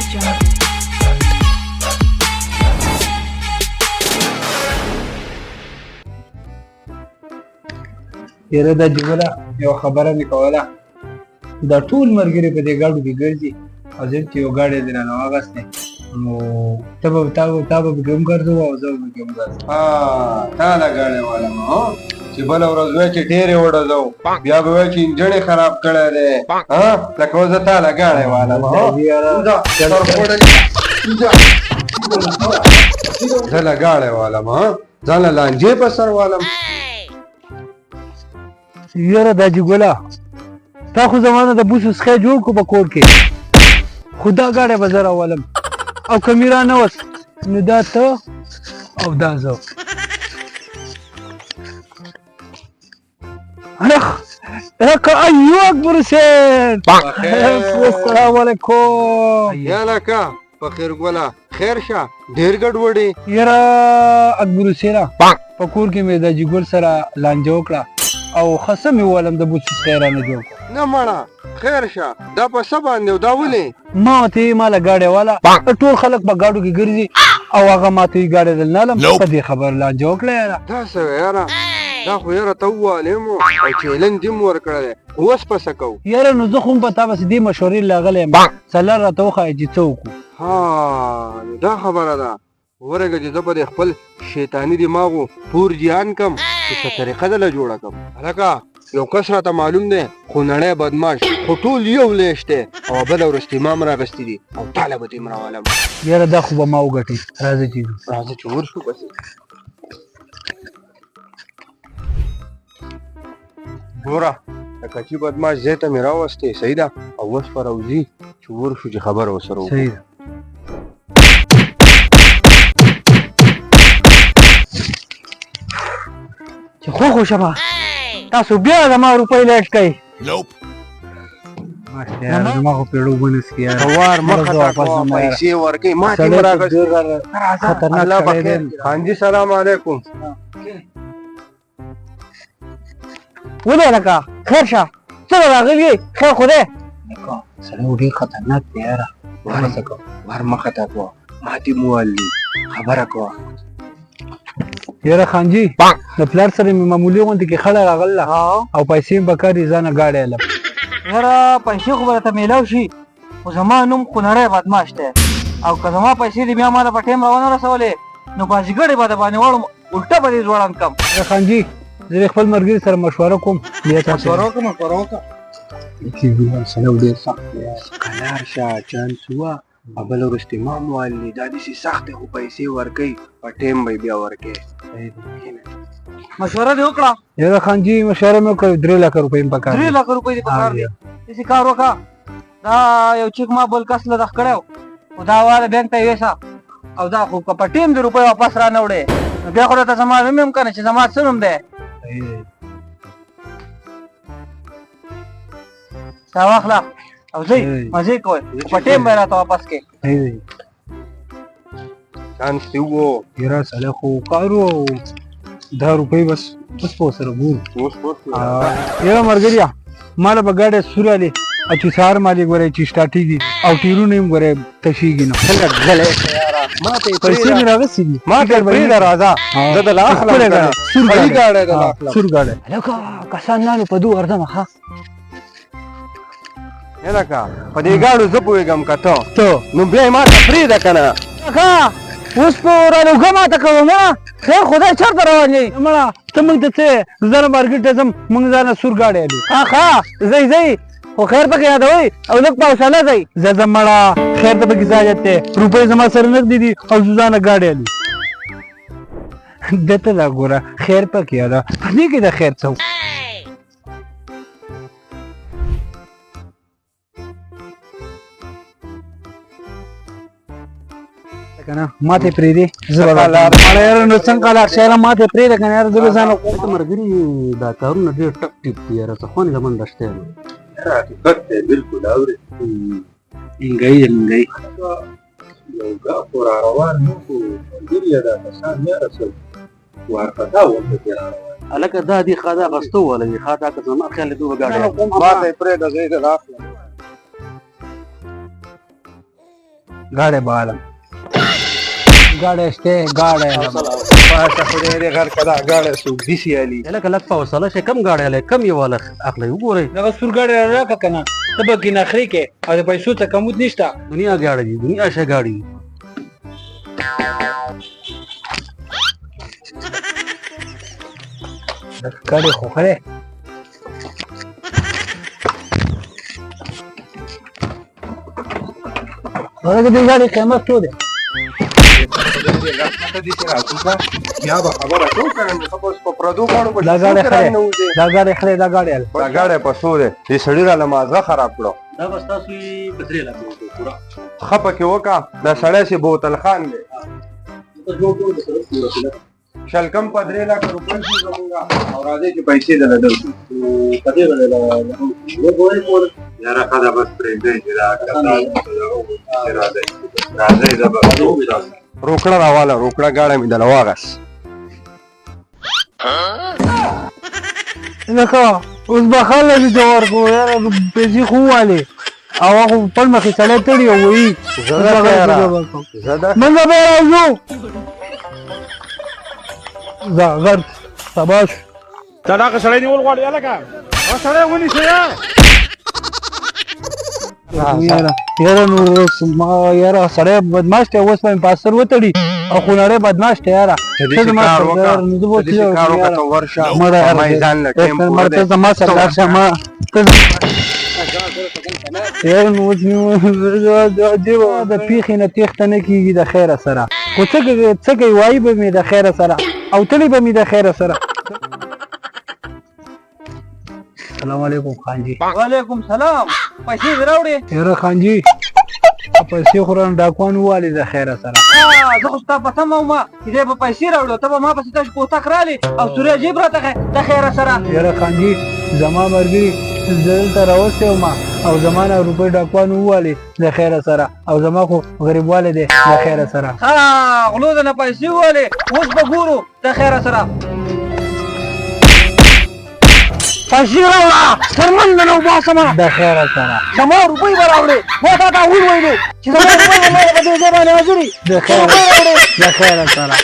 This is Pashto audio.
یره دا جګوله یو خبره مې کوله دا ټول ملګري په دې ګاډو کې ګرځي او زه چې یو ګاډی دې رانه واخیستی نو تا به پکې هم ګرځوو او زه به پکې هم ګرځم. تا دا ګاډی والا ما چې بله ورځ وایي چې ډېرې وډزو بیا به وایي چې انجن یې خراب کړی دی لکه اوس زه تا له ګاډی والا ما زه له ګاډی والا ما ځان له لانجې په سر والم. یاره دا جګوله تا خو زمانه د بوسو څخه جوړ کړو په کور کې خو دا ګاډی به زه راولم او که مې را نه وس نو دا ته او دا زه. ایوه اکبر حسین السلام علیکم. یا لکه فقیر ګوله خیر شه ډېر ګډوډي. یاره اکبر حسینه په کور کې مې د جګول سره لانجه وکړه او خصه مې ولم د بوسو څخه یې رانه جوړ کړو. نه مړه خیر شه دا په څه باندې دا ولې ما ته یې ماله ګاډی والا ټول خلک په ګاډو کې ګرځي او هغه ما ته یې ګاډی دلنالم په دې خبر لانجه وکړه. یاره دا څه یاره دا خو یاره ته ووالم او چیلنج دې م ورکړی اوس په څه کوو. یاره نو زه خو هم په تا پسې دې مشورې لاغلی یم څلر راته وښایه چې څه وکړو. نو دا خبره ده ورګه چې زه به د خپل شیطاني دماغو پور جیان کم چې څه طریقه دله جوړه کم. هلکه یو کس راته معلوم دی خو نړی بدماش خو ټول یو لیش دی او بله ورځ امام راغستی دي او تاله به دې م راولم. یاره دا خو به ما وګټې راځه چې راځه چې ورشو پسې ګوره د کچي بدماش ځای ته مې راوستې صحیح ده او اوس به راوځي چې ورشو چې خبره ورسره وکړو. صحیح ده چې خو شمه تاسو بیا زما روپۍ لیټ کوئ. زما خو پیړو بنس کې وار مخه تا کوه پیسې ورکوي ما دې م راغستې. الله بخیر خانجي سلام علیکم. ولې لکه خیر شه څنګه راغلی خیر خو دی سړی خو ډېر خطرناک دی یاره. وار مخه تا کوه ما دې م وویل خبره کوه. یاره خانجي د پلار سره مې معمولي غوندې کې خړه راغله او پیسې هم پکار دي ځانه ګاډی علم. یاره پیسې خو به راته میلاو شي خو زما نوم خو نړی بدماش دی او که زما پیسې دې بیا ما ته په ټایم راونه رسولې نو بازیګړې به د باندې واړم الټه به دې ځوړم کم. خانجي زه خپل ملګري سره مشوره کوم بیا تاسو مشوره وکړه چې سړی ډېر سخت دی قلار شه چانس وه او بله ورځ امام والي دا داسې سخت دی خو پیسې ورکوي په ټایم به یې بیا ورکوي. مشوره دې وکړه. یاره خانجي مشوره مې وکړه 3 لکه روپۍ مې پکار 3 لکه روپۍ دې پکار دي داسې کار وکړه دا یو چیک ما بل کس له دغ کړی و خو دا واله بینک ته یې یوسه او دا خو که په ټیم دې روپۍ واپس را نه وړې نو بیا خو راته زما نوم یم که نه چې زما څه نوم دی دا واخله او ځئ مزې کوئ په ټیم به یې راته واپس کړې. چانس دې وو یاره سړی خو کار و 10 روپۍ بس په سره ګورو. یاره ملګريه ماله به ګاډی سورالې او چې سهار مالې ګورې چې سټارټېږي او ټیرونه یې هم ګورې تشېږي نه څنګه غلی شه یاره ما ته یې پیسې مې راغستې دي ما ته یې پرېږده راځه زه د لا اخلم صحیح ګاډی د لا اخلم سور ګاډی هلکه کسان نالو په دو ورځمه ښه هلکه په دې ګاډو زه پوهېږم که ته نو بیا یې ما ته پرېږده که نه ښه اوس په رالوږه ماته کوم خیر خدای چېرته روان یې مړه ته موږ ته څه زه نه مارکېټ ته ځم موږ ځانه سور ګاډی الو ښه ځئ خو خیر پکې یادوئ او لږ په حوصله ځئ زه ځم مړه خیر ته پکې څه حاجت دی روپۍ زما سره نغدې دي او زه ځانه ګاډی الو ده ته دا ګوره خیر پکې یاده په دې کې د خیر څه کنه ماته پریدي زه مړ نو څنګه قلار شهر ماته پریده کنه یار زه ځان ته مرګري دا کارونه ډېر ټپ ټپ دي یاره څه خو نه زمون دشته نه حقیقت دی بالکل اورې انګای یو ګا پور روان نو خو ملګري دا کسان یا رسول وارخطا ورته روان هلکه دا دې ښه دا غستو ولوي ښه دا که زما خیال دی وګاډی ما ته یې پرېږده زه یې د لا اخلم गाड्या बघायला गाड्या असते गाड्या पाहता खडे रे घर कदा गाड्या सु दिसी आली याला का लग पावसाला शे कम गाड्या आल्या कम येवाला आखलं उगो रे लगा सुर गाड्या राखा का ना तर बघ की ना खरी के आता पैसूचा कमूत निष्ठा दुनिया गाडी दुनिया शे गाडी गाडी खोखरे बघा किती गाडी किंमत ठेवू दे या बा खबर आहे तो कारण सपोज पप्रदो काढू पण दा गाड्या खरे दा गाड्या आल्या गाड्या पसू दे हे शरीराला माझा खराब पडो दा बसता सुई बदरेला पूरा खप के वका दा सड्याशी बोतल खान ले शलकम पदरेला का रुपये जमूंगा और आधे के पैसे दे दो कधी वेळेला वो गोळे पोर यारा खादा बस प्रेम दे जरा रोकडा रावाला रोकडा गाड्या मी त्याला वागास देखो उस बखाल लगी जवार को यार पैसे खूब वाले आवा को पर मखी चले तड़ी हुई ज्यादा من ذا بيرازو ذا غرب صباش تلاقي سړی نیول غواړي الکه او سړی ونیسه یاره یاره نو ما یاره سړی بدمعاش ته اوس په پاسر وتړي او خونړی بدمعاش ته یاره کار وکړه تو ورشه میدان لټیم مرته زما سردار شمه یاره نو دیو د پیخې نه تېښته نه کېږي د خیره سره خو څه کوي وایي به مې د خیره سره او تلي به مې د خیره سره السلام علیکم خان جی وعلیکم سلام پیسې دې راوړې یاره خان جی پیسې خوران ډاکوان والي د خیره سره زه خو ستا په تمه وم چې دی به پیسې راوړو ته به ما پسې تاسو کوتک رالې او سوری جیب راته د خیره سره یاره خان جی زما ملګري زه دلته راوستی وم او زما نه روپۍ ډاکوان ووالې د خیره سره او زما خو غریبوالی دی د خیره سره غلو د نه پیسې ووالې اوس به ګورو د خیره سره پیسې راوړه څرمنده نه وباسمه د خیره سره زما روپۍ به راوړې ما تا ته وویلې چې زما روپۍ به ما په دې ځای باندې حاضرې د خیره سره